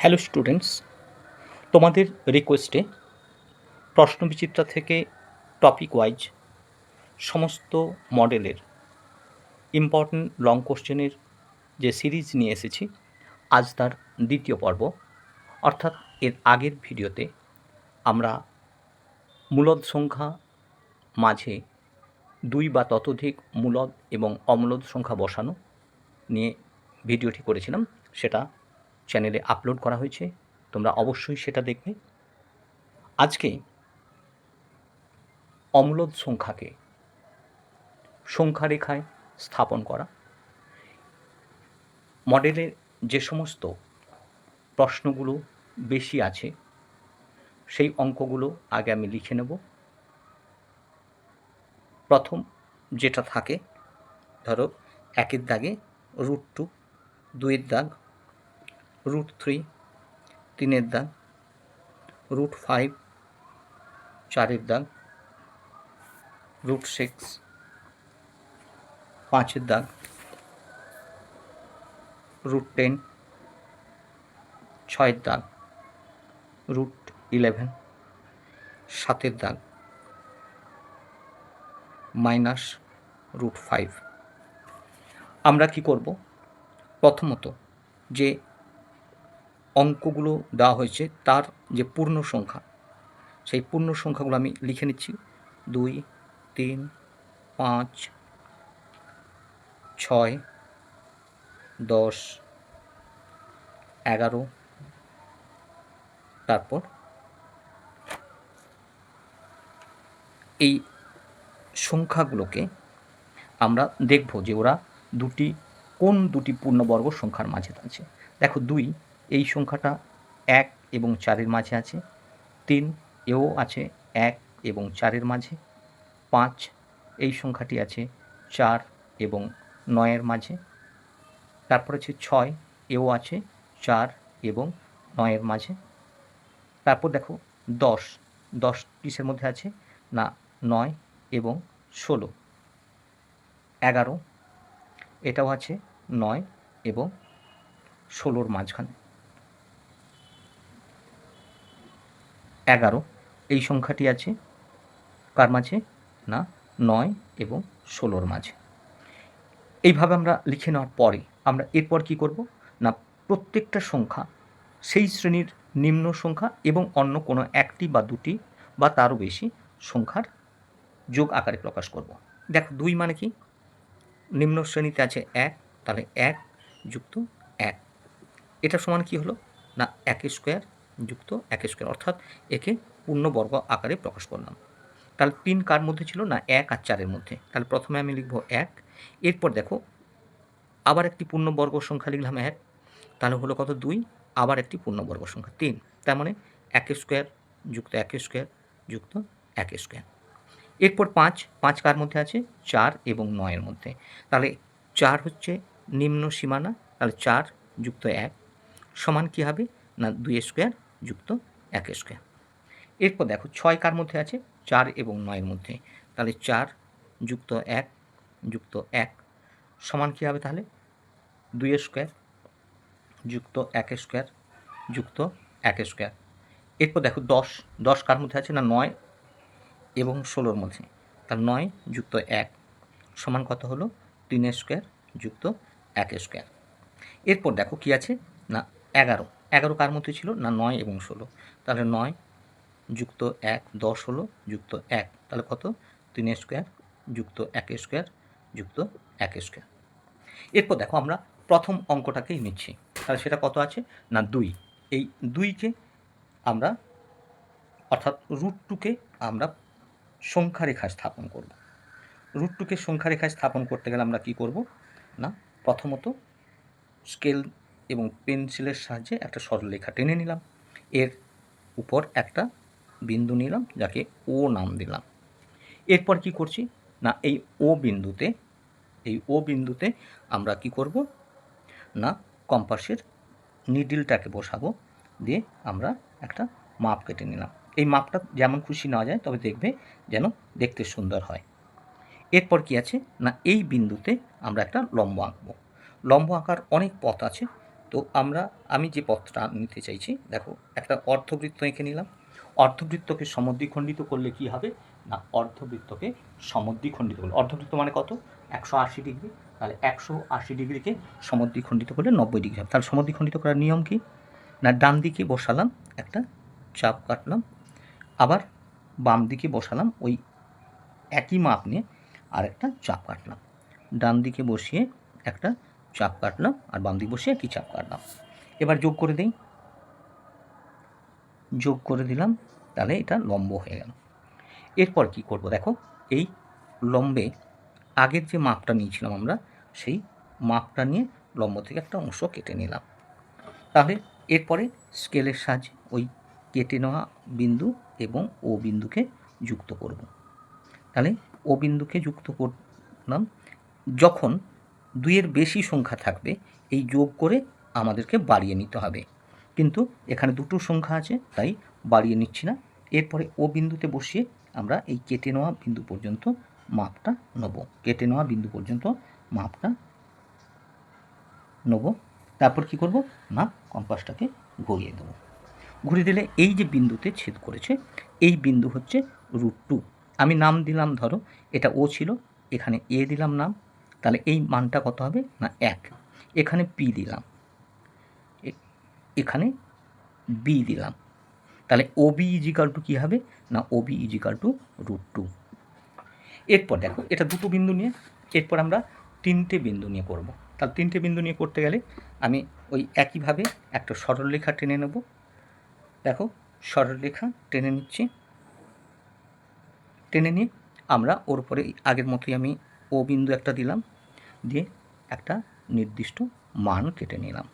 Hello students, তোমাদের রিকোয়েস্টে প্রশ্নবিচিত্রা থেকে টপিক ওয়াইজ সমস্ত মডেলের ইম্পর্ট্যান্ট লং কোশ্চেনের যে সিরিজ নিয়ে এসেছি, আজ তার দ্বিতীয় পর্ব। অর্থাৎ এর আগের ভিডিওতে আমরা মূলদ সংখ্যা মাঝে দুই বা ততোধিক মূলদ এবং অমূলদ সংখ্যা বসানো নিয়ে ভিডিওটি করেছিলাম। সেটা চ্যানেলে আপলোড করা হয়েছে, তোমরা অবশ্যই সেটা দেখবে। আজকে অম্লদ সংখ্যাকে সংখ্যারেখায় স্থাপন করা, মডেলের যে সমস্ত প্রশ্নগুলো বেশি আছে সেই অঙ্কগুলো আগে আমি লিখে নেব। প্রথম যেটা থাকে, ধরো 1-এর দাগে √2, 2-এর দাগ √3, 3-এর দাগ √5, 4-এর দাগ √6, 5-এর দাগ √10, 6-এর দাগ √11, 7-এর দাগ -√5। আমরা কি করব, প্রথমত যে অঙ্কগুলো দেওয়া হয়েছে তার যে পূর্ণ সংখ্যা, সেই পূর্ণ সংখ্যাগুলো আমি লিখে নিচ্ছি। 2, 3, 5, 6, 10, 11। তারপর এই সংখ্যাগুলোকে আমরা দেখব যে ওরা কোন দুটি পূর্ণবর্গ সংখ্যার মাঝে আছে। দেখো 2 এই সংখ্যাটা 1 এবং 4-এর মাঝে আছে। 3 এও আছে 1 এবং 4-এর মাঝে। 5 এই সংখ্যাটি আছে 4 এবং 9-এর মাঝে। তারপর আছে 6 এও আছে 4 এবং 9-এর মাঝে। তারপর দেখো 10 কিসের মধ্যে আছে না 9 এবং 16। 11 এটাও আছে 9 এবং 16-র মাঝখানে। 11 এই সংখ্যাটি আছে কার মাঝে না 9 এবং 16-র মাঝে। এইভাবে আমরা লিখে নেওয়ার পরে আমরা এরপর কি করব না, প্রত্যেকটা সংখ্যা সেই শ্রেণীর নিম্ন সংখ্যা এবং অন্য কোনো একটি বা দুটি বা তারও বেশি সংখ্যার যোগ আকারে প্রকাশ করব। দেখো 2 মানে কি, নিম্ন শ্রেণীতে আছে 1, তাহলে 1 যুক্ত 1, এটা সমান কি হলো না 1² যুক্ত 1², অর্থাৎ একে পূর্ণবর্গ আকারে প্রকাশ করলাম। তাহলে 3 কার মধ্যে ছিল না 1 আর 4-এর মধ্যে, তাহলে প্রথমে আমি লিখব 1। এরপর দেখো আবার একটি পূর্ণবর্গ সংখ্যা লিখলাম 1, তাহলে হলো কত 2, আবার একটি পূর্ণবর্গ সংখ্যা 3, তার মানে 1² যুক্ত 1² যুক্ত 1²। এরপর 5 কার মধ্যে আছে 4 এবং 9-এর মধ্যে, তাহলে 4 হচ্ছে নিম্ন সীমানা, তাহলে 4 যুক্ত 1 সমান কী হবে না 2² যুক্ত 1²। এরপর দেখো 6 কার মধ্যে আছে 4 এবং 9-এর মধ্যে, তাহলে 4 যুক্ত 1 যুক্ত 1 সমান কী হবে তাহলে 2² যুক্ত 1² যুক্ত 1²। এরপর দেখো 10 কার মধ্যে আছে না 9 এবং 16-র মধ্যে, তাহলে 9 যুক্ত 1 সমান কত হলো 3² যুক্ত 1²। এরপর দেখো কি আছে না 11 কার মধ্যে ছিল না 9 এবং 16, তাহলে 9 যুক্ত 1 10 হলো যুক্ত 1, তাহলে কত 3² যুক্ত 1² যুক্ত 1²। এরপর দেখো আমরা প্রথম অঙ্কটাকেই নিচ্ছি, তাহলে সেটা কত আছে না 2। এই 2কে আমরা অর্থাৎ √2কে আমরা সংখ্যারেখায় স্থাপন করব। √2কে সংখ্যারেখায় স্থাপন করতে গেলে আমরা কি করব না, প্রথমত স্কেল এবং পেন্সিলের সাহায্যে একটা সরলরেখা টেনে নিলাম, এর উপর একটা বিন্দু নিলাম যাকে ও নাম দিলাম। এরপর কি করছি না এই ও বিন্দুতে আমরা কি করব না কম্পাসের নিডলটাকে বসাবো, দিয়ে আমরা একটা মাপ কেটে নিলাম। এই মাপটা যেমন খুশি নেওয়া যায়, তবে দেখবে যেন দেখতে সুন্দর হয়। এরপর কি আছে না এই বিন্দুতে আমরা একটা লম্ব আঁকবো। লম্ব আঁকার অনেক পথ আছে, তো আমি যে পথটা নিতে চাইছি, দেখো একটা অর্ধবৃত্ত এঁকে নিলাম। অর্ধবৃত্তকে সমদ্বিখণ্ডিত করলে কি হবে না, অর্ধবৃত্তকে সমদ্বিখণ্ডিত করলে, অর্ধবৃত্ত মানে কত, 180 ডিগ্রি, তাহলে 180 ডিগ্রিকে সমদ্বিখণ্ডিত করলে 90 ডিগ্রি হবে। তাহলে সমদ্বিখণ্ডিত করার নিয়ম কি না, ডান দিকে বসালাম একটা চাপ কাটলাম, আবার বাম দিকে বসালাম ওই একই মাপ নিয়ে আর একটা চাপ কাটলাম, ডান দিকে বসিয়ে একটা চাপ কাটলাম আর বাম দিকে বসিয়ে একই চাপ কাটলাম। এবার যোগ করে দিই, যোগ করে দিলাম, তাহলে এটা লম্ব হয়ে গেল। এরপর কি করব, দেখো এই লম্বে আগের যে মাপটা নিয়েছিলাম আমরা, সেই মাপটা নিয়ে লম্ব থেকে একটা অংশ কেটে নিলাম। তাহলে এরপরে স্কেলের সাহায্যে ওই কেটে নেওয়া বিন্দু এবং ও বিন্দুকে যুক্ত করব। তাহলে ও বিন্দুকে যুক্ত করলাম। যখন দুইয়ের বেশি সংখ্যা থাকবে এই যোগ করে আমাদেরকে বাড়িয়ে নিতে হবে, কিন্তু এখানে দুটো সংখ্যা আছে তাই বাড়িয়ে নিচ্ছি না। এরপরে ও বিন্দুতে বসিয়ে আমরা এই কেটে নেওয়া বিন্দু পর্যন্ত মাপটা নেব, কেটে নেওয়া বিন্দু পর্যন্ত মাপটা নেব। তারপর কি করব না, কম্পাসটাকে ঘুরিয়ে দেবো। ঘুরিয়ে দিলে এই যে বিন্দুতে ছেদ করেছে এই বিন্দু হচ্ছে √2। আমি নাম দিলাম, ধরো এটা ও ছিল, এখানে এ দিলাম নাম, তাহলে এই মানটা কত হবে না 1। এখানে পি দিলাম, এখানে বি দিলাম, তাহলে ওবি ইজিক্যাল টু কী হবে না, ওবি ইজিক্যাল টু √2। এরপর দেখো এটা দুটো বিন্দু নিয়ে, এরপর আমরা 3টে বিন্দু নিয়ে করব। তাহলে 3টে বিন্দু নিয়ে করতে গেলে আমি ওই একইভাবে একটা সরলরেখা টেনে নেব। দেখো সরলরেখা টেনে নিচ্ছি, টেনে নিয়ে আমরা ওর উপরে আগের মতোই আমি ও বিন্দু একটা দিলাম, দিয়ে একটা নির্দিষ্ট মান কেটে নিলাম।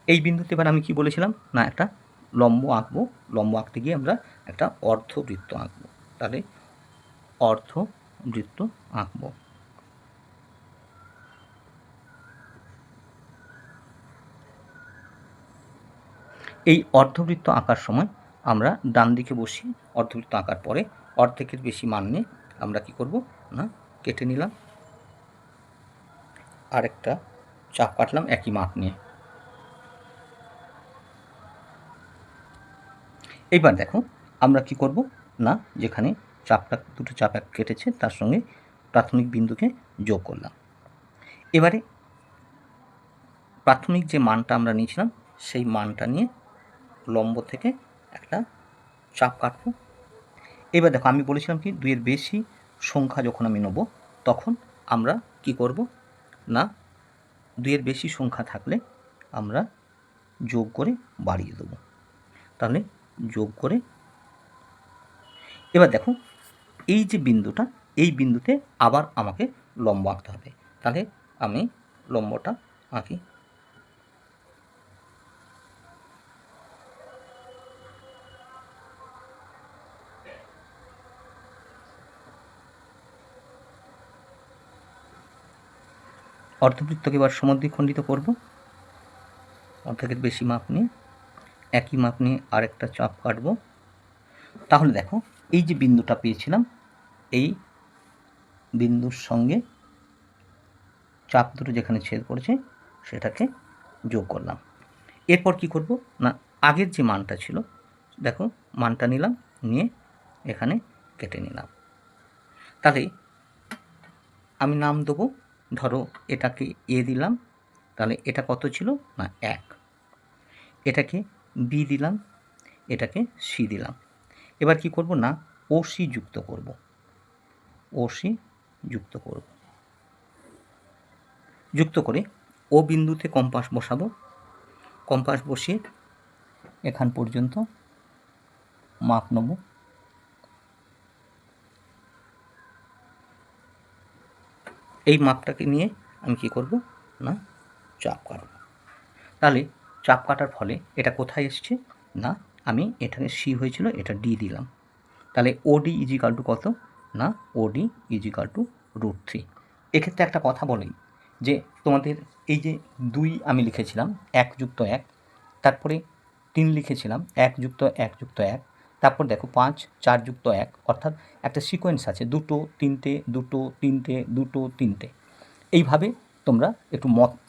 এই বিন্দুতে এবার আমি কি বলেছিলাম না, একটা লম্ব আঁকবো, লম্ব আঁকতে গিয়ে আমরা একটা অর্ধবৃত্ত আঁকবো। তাহলে অর্ধবৃত্ত আঁকবো। এই অর্ধবৃত্ত আঁকার সময় আমরা ডান দিকে বসি, অর্ধবৃত্ত আঁকার পরে অর্ধেকের বেশি মান নিয়ে আমরা কি করব না, কেটে নিলাম, আরেকটা চাপ কাটলাম একই মাপ নিয়ে। এইবার দেখো আমরা কি করব না, যেখানে দুটো চাপ কেটেছে তার সঙ্গে প্রাথমিক বিন্দুকে যোগ করলাম। এবারে প্রাথমিক যে মানটা আমরা নিয়েছিলাম সেই মানটা নিয়ে লম্ব থেকে একটা চাপ কাটবো। এবার দেখো আমি বলেছিলাম কি, দুইয়ের বেশি সংখ্যা যখন আমি নেব তখন আমরা কি করব না, দুইয়ের বেশি সংখ্যা থাকলে আমরা যোগ করে বাড়িয়ে দেব। তাহলে যোগ করে, এবার দেখো এই যে বিন্দুটা, এই বিন্দুতে আবার আমাকে লম্ব আঁকতে হবে। তাহলে আমি লম্বটা আঁকি। অর্ধবৃত্তকে এবার সমদ্বিখণ্ডিত করব, অর্ধেকের বেশি মাপ নিয়ে একই মাপ নিয়ে আরেকটা চাপ কাটব। তাহলে দেখো এই যে বিন্দুটা পেয়েছিলাম, এই বিন্দুর সঙ্গে চাপ দুটো যেখানে ছেদ করেছে সেটাকে যোগ করলাম। এরপর কি করব না, আগের যে মানটা ছিল দেখো মানটা নিলাম, নিয়ে এখানে কেটে নিলাম। তাহলে আমি নাম দেবো, ধরো এটাকে এ দিলাম, তাহলে এটা কত ছিল না 1। এটাকে বি দিলাম, এটাকে সি দিলাম। এবার কি করব না, ও সি যুক্ত করব, ও সি যুক্ত করব। যুক্ত করে ও বিন্দুতে কম্পাস বসাবো, কম্পাস বসিয়ে এখান পর্যন্ত মাপ নেব। এই মাপটাকে নিয়ে আমি কি করব না, চাপ কাটব। তাহলে চাপ কাটার ফলে এটা কোথায় এসছে না, আমি এখানে সি হয়েছিল এটা ডি দিলাম। তাহলে ওডি ইজিক্যাল টু কত না, ওডি ইজিক্যাল টু √3। এক্ষেত্রে একটা কথা বলি যে তোমাদের এই যে 2 আমি লিখেছিলাম 1 যুক্ত 1, তারপরে 3 লিখেছিলাম 1 যুক্ত 1 যুক্ত 1, তারপর দেখো 5 4 যুক্ত 1, অর্থাৎ একটা সিকোয়েন্স আছে, 2 3টে 2 3টে 2 3টে। এইভাবে তোমরা একটু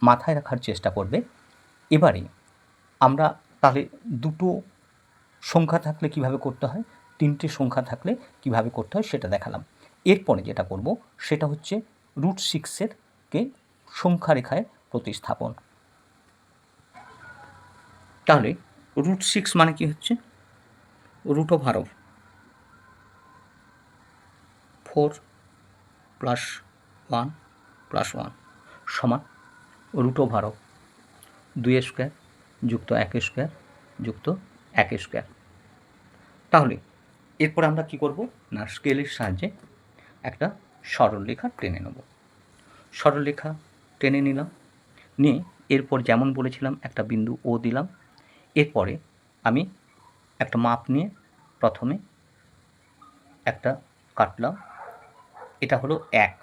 মাথায় রাখার চেষ্টা করবে এবারে আমরা তাহলে দুটো সংখ্যা থাকলে কিভাবে করতে হয়, তিনটে সংখ্যা থাকলে কিভাবে করতে হয় সেটা দেখালাম। এরপরে যেটা করব সেটা হচ্ছে √6 কে সংখ্যা রেখায় প্রতিস্থাপন। তাহলে √6 মানে কি হচ্ছে, √4 + 1 + 1 সমান √2 স্কোয়ার যুক্ত 1 স্কোয়ার যুক্ত 1 স্কোয়ার। তাহলে এরপর আমরা কি করব না স্কেলের সাহায্যে একটা সরলরেখা টেনে নেব। সরলরেখা টেনে নিলাম, নিয়ে এরপর যেমন বলেছিলাম একটা বিন্দু ও দিলাম। এরপরে আমি একটা মাপ নিয়ে প্রথমে একটা কাটলাম, এটা হলো 1,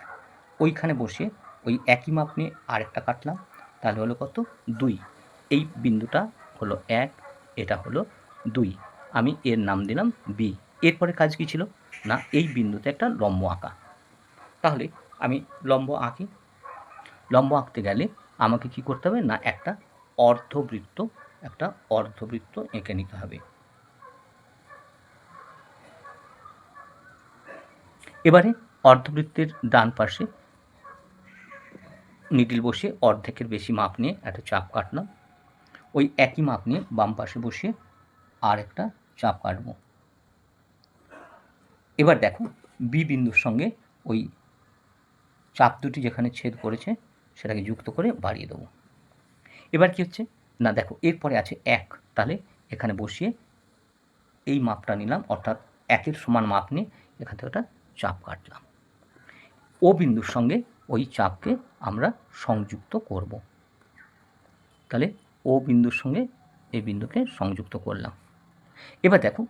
ওইখানে বসে ওই একই মাপ নিয়ে আরেকটা কাটলাম, তাহলে হলো কত 2। এই বিন্দুটা হলো 1, এটা হলো 2, আমি এর নাম দিলাম বি। এরপরে কাজ কী ছিল না এই বিন্দুতে একটা লম্ব আঁকা। তাহলে আমি লম্ব আঁকি, লম্ব আঁকতে গেলে আমাকে কি করতে হবে না একটা অর্ধবৃত্ত এঁকে নিতে হবে। এবারে অর্ধবৃত্তের ডান পাশে নিডল বসিয়ে অর্ধেকের বেশি মাপ নিয়ে একটা চাপ কাটলাম, ওই একই মাপ নিয়ে বাম পাশে বসিয়ে আর একটা চাপ কাটব। এবার দেখো বি বিন্দুর সঙ্গে ওই চাপ দুটি যেখানে ছেদ করেছে সেটাকে যুক্ত করে বাড়িয়ে দেবো। এবার কি হচ্ছে না দেখো এরপরে আছে 1, তাহলে এখানে বসিয়ে এই মাপটা নিলাম, অর্থাৎ 1-এর সমান মাপ নিয়ে এখান থেকে একটা চাপ কাটলাম। ও বিন্দুর সঙ্গে ওই চাপকে আমরা সংযুক্ত করব। তাহলে ও বিন্দুর সঙ্গে এই বিন্দুকে সংযুক্ত করলাম। এবার দেখো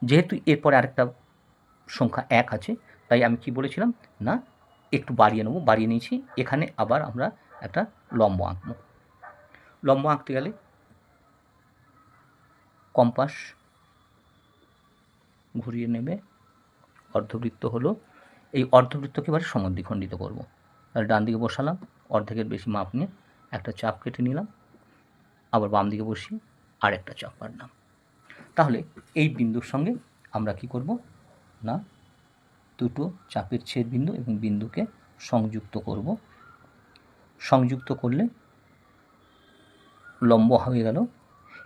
যেহেতু এরপরে আরেকটা সংখ্যা 1 আছে, তাই আমি কি বলেছিলাম না একটু বাড়িয়ে নেব, বাড়িয়ে নিয়েছি। এখানে আবার আমরা একটা লম্ব আঁকব। লম্ব আঁকতে গেলে কম্পাস ঘুরিয়ে নেবে, অর্ধবৃত্ত হলো, এই অর্ধবৃত্তকে এবারে সমদ্বিখণ্ডিত করব। তাহলে ডান দিকে বসালাম, অর্ধেকের বেশি মাপ নিয়ে একটা চাপ কেটে নিলাম, আবার বাম দিকে বসিয়ে আর একটা চাপ কাটলাম। তাহলে এই বিন্দুর সঙ্গে আমরা কি করব না দুটো চাপের ছেদ বিন্দু এবং বিন্দুকে সংযুক্ত করব। সংযুক্ত করলে লম্ব হয়ে গেল।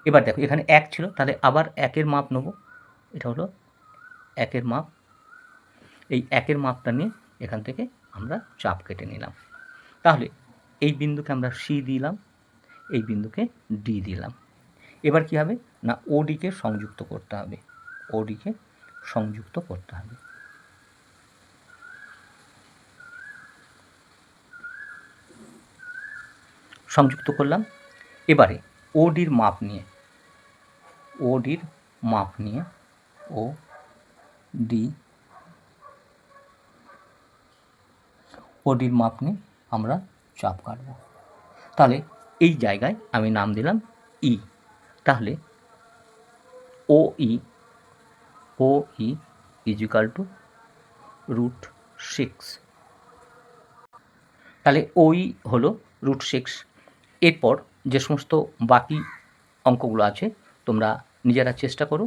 এবার দেখো এখানে 1 ছিল, তাহলে আবার 1-এর মাপ নেব, এটা হলো 1-এর মাপ। এই 1-এর মাপটা নিয়ে এখান থেকে আমরা চাপ কেটে নিলাম। তাহলে এই বিন্দুকে আমরা সি দিলাম, এই বিন্দুকে ডি দিলাম। এবার কি হবে না ওডিকে সংযুক্ত করতে হবে, ওডিকে সংযুক্ত করতে হবে। সংযুক্ত করলাম। এবারে ওডির মাপ নিয়ে ও ডি ওডির মাপ নিয়ে আমরা চাপ কাটব। তাহলে এই জায়গায় আমি নাম দিলাম ই। তাহলে ও ই = √6। তাহলে ওই হলো √6। এরপর যে সমস্ত বাকি অঙ্কগুলো আছে তোমরা নিজেরা চেষ্টা করো